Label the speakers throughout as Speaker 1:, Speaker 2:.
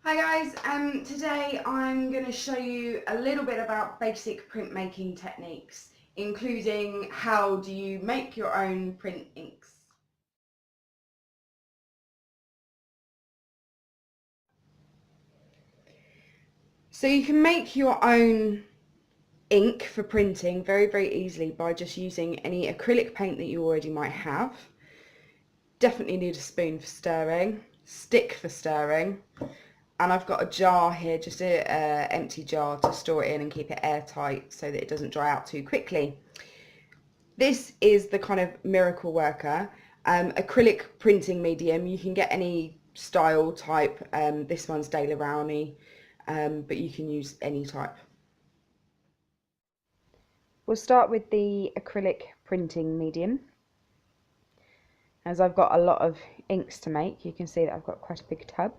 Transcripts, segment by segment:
Speaker 1: Hi guys, today I'm going to show you a little bit about basic printmaking techniques, including how do you make your own print inks. So you can make your own ink for printing very easily by just using any acrylic paint that you already might have. Definitely need a spoon for stirring, stick for stirring, and I've got a jar here, just an empty jar to store it in and keep it airtight so that it doesn't dry out too quickly. This is the kind of miracle worker, acrylic printing medium. You can get any style type. This one's Daler Rowney, but you can use any type. We'll start with the acrylic printing medium. As I've got a lot of inks to make, you can see that I've got quite a big tub.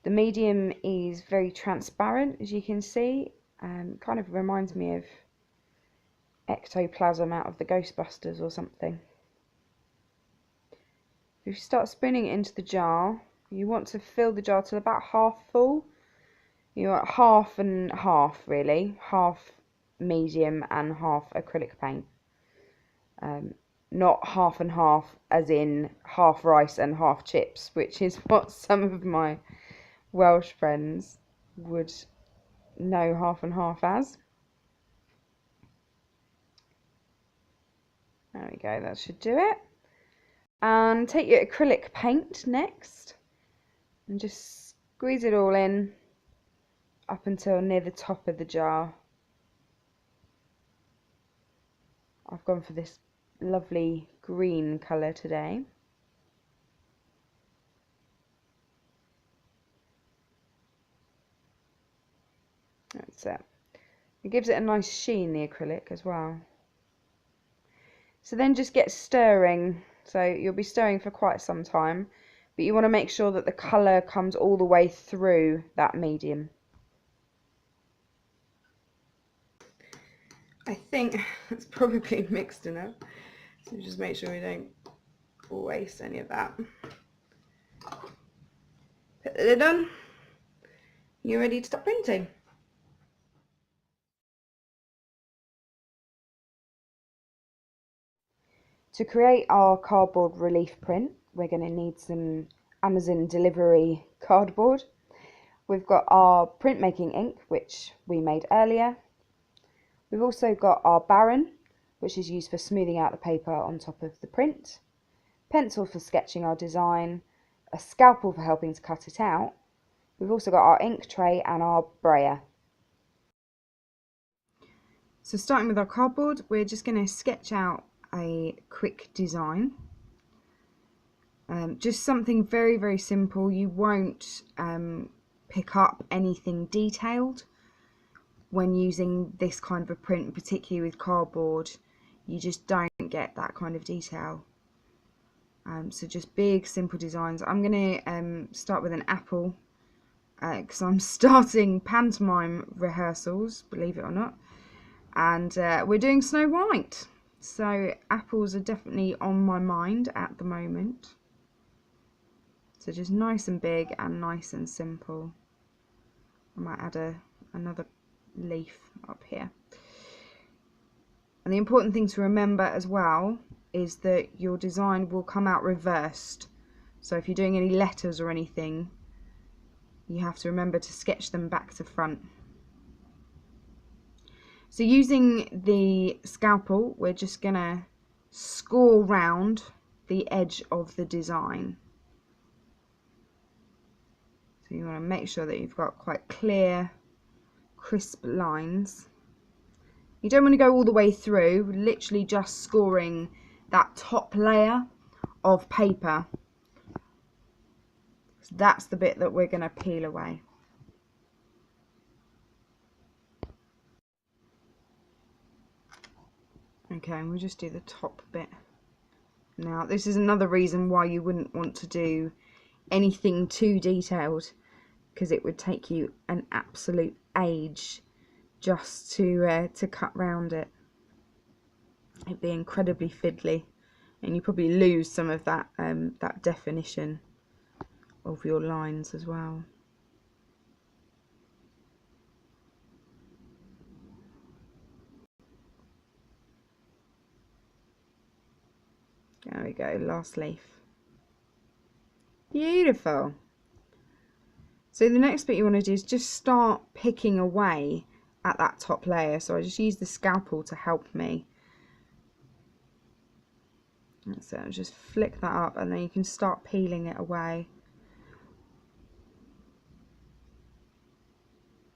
Speaker 1: The medium is very transparent, as you can see. Kind of reminds me of ectoplasm out of the Ghostbusters or something. If you start spinning it into the jar, you want to fill the jar to about half full. You want half and half, really. Half medium and half acrylic paint. Not half and half as in half rice and half chips, which is what some of my Welsh friends would know half and half as. There we go, that should do it. And take your acrylic paint next and just squeeze it all in up until near the top of the jar. I've gone for this lovely green colour today. That's it. It gives it a nice sheen, the acrylic, as well. So then just get stirring. So you'll be stirring for quite some time, but you want to make sure that the colour comes all the way through that medium. I think it's probably mixed enough, so just make sure we don't waste any of that. Put the lid on. You're ready to start printing. To create our cardboard relief print, we're going to need some Amazon delivery cardboard. We've got our printmaking ink, which we made earlier. We've also got our Baron, which is used for smoothing out the paper on top of the print, pencil for sketching our design, a scalpel for helping to cut it out. We've also got our ink tray and our brayer. So starting with our cardboard, we're just going to sketch out a quick design. Just something very simple. You won't pick up anything detailed when using this kind of a print, particularly with cardboard. You just don't get that kind of detail. So just big simple designs. I'm going to start with an apple because I'm starting pantomime rehearsals, believe it or not, and we're doing Snow White, so apples are definitely on my mind at the moment. So just nice and big and nice and simple. I might add another leaf up here. And the important thing to remember as well is that your design will come out reversed. So if you're doing any letters or anything, you have to remember to sketch them back to front. So using the scalpel, we're just going to score round the edge of the design. So you want to make sure that you've got quite clear, crisp lines. You don't want to go all the way through, literally just scoring that top layer of paper. So that's the bit that we're going to peel away. Okay, and we'll just do the top bit. Now, this is another reason why you wouldn't want to do anything too detailed, because it would take you an absolute age just to cut round it. It'd be incredibly fiddly, and you probably lose some of that that definition of your lines as well. There we go, last leaf. Beautiful. So the next bit you want to do is just start picking away at that top layer. So I just use the scalpel to help me. So I'll just flick that up and then you can start peeling it away.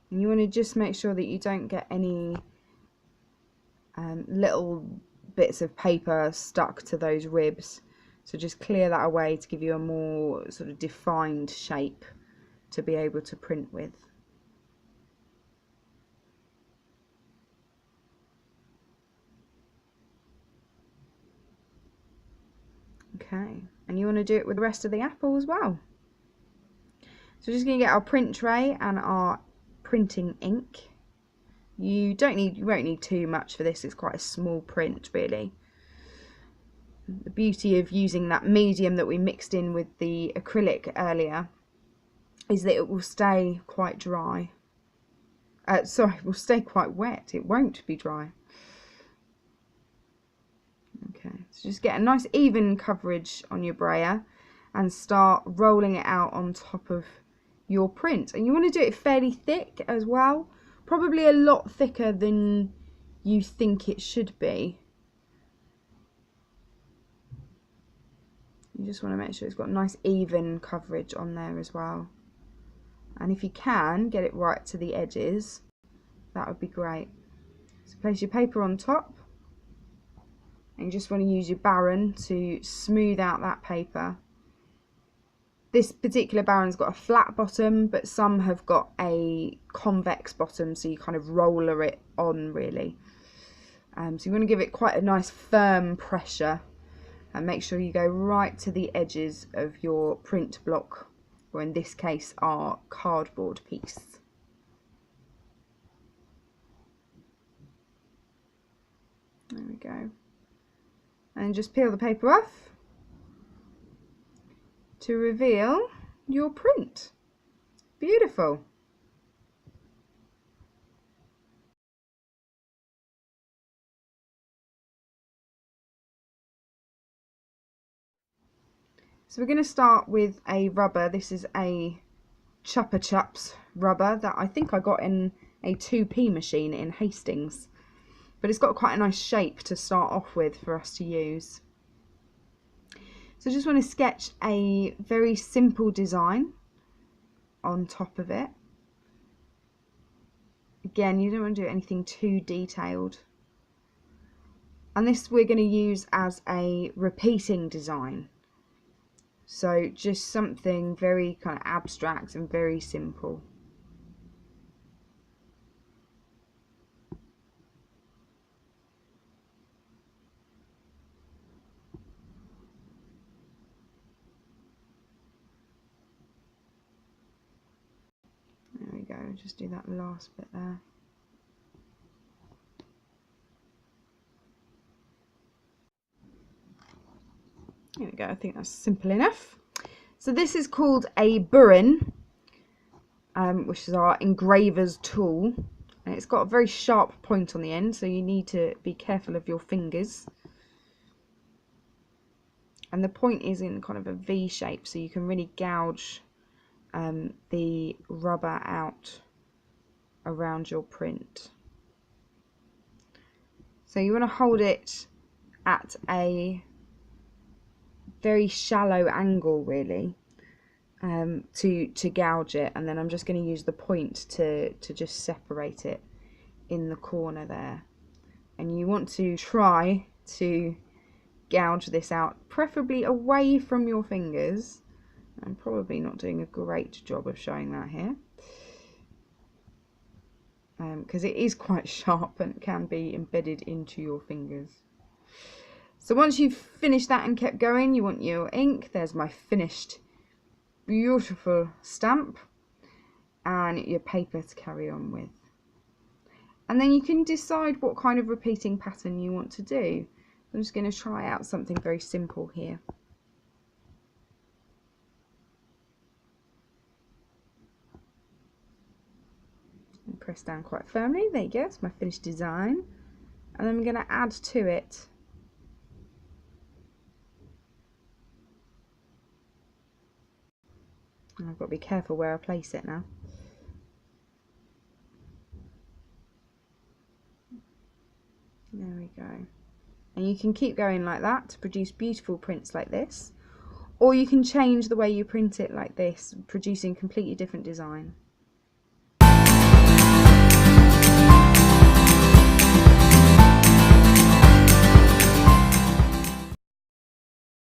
Speaker 1: And you want to just make sure that you don't get any little bits of paper stuck to those ribs. So just clear that away to give you a more sort of defined shape to be able to print with. Okay, and you want to do it with the rest of the apple as well. So we're just going to get our print tray and our printing ink. You won't need too much for this, it's quite a small print really. The beauty of using that medium that we mixed in with the acrylic earlier is that it will stay quite dry. Sorry, it will stay quite wet, it won't be dry. Okay, so just get a nice even coverage on your brayer and start rolling it out on top of your print. And you want to do it fairly thick as well, probably a lot thicker than you think it should be. You just want to make sure it's got nice even coverage on there as well. And if you can get it right to the edges, that would be great. So place your paper on top. And you just want to use your Baron to smooth out that paper. This particular Baron's got a flat bottom, but some have got a convex bottom, so you kind of roller it on really. So you want to give it quite a nice firm pressure and make sure you go right to the edges of your print block, or in this case our cardboard piece. There we go. And just peel the paper off to reveal your print. Beautiful. So we're going to start with a rubber. This is a Chupa Chups rubber that I think I got in a 2p machine in Hastings. But it's got quite a nice shape to start off with for us to use. So I just want to sketch a very simple design on top of it. Again, you don't want to do anything too detailed. And this we're going to use as a repeating design. So just something very kind of abstract and very simple. There we go, just do that last bit there. There we go, I think that's simple enough. So this is called a burin, which is our engraver's tool. And it's got a very sharp point on the end, so you need to be careful of your fingers. And the point is in kind of a V shape, so you can really gouge the rubber out around your print. So you want to hold it at a very shallow angle really, to gouge it, and then I'm just going to use the point to just separate it in the corner there. And you want to try to gouge this out, preferably away from your fingers. I'm probably not doing a great job of showing that here, because it is quite sharp and can be embedded into your fingers. So once you've finished that and kept going, you want your ink. There's my finished beautiful stamp and your paper to carry on with. And then you can decide what kind of repeating pattern you want to do. I'm just going to try out something very simple here. press down quite firmly. There you go, it's my finished design. And then I'm going to add to it and I've got to be careful where I place it now. There we go. And you can keep going like that to produce beautiful prints like this. Or you can change the way you print it like this, producing a completely different design.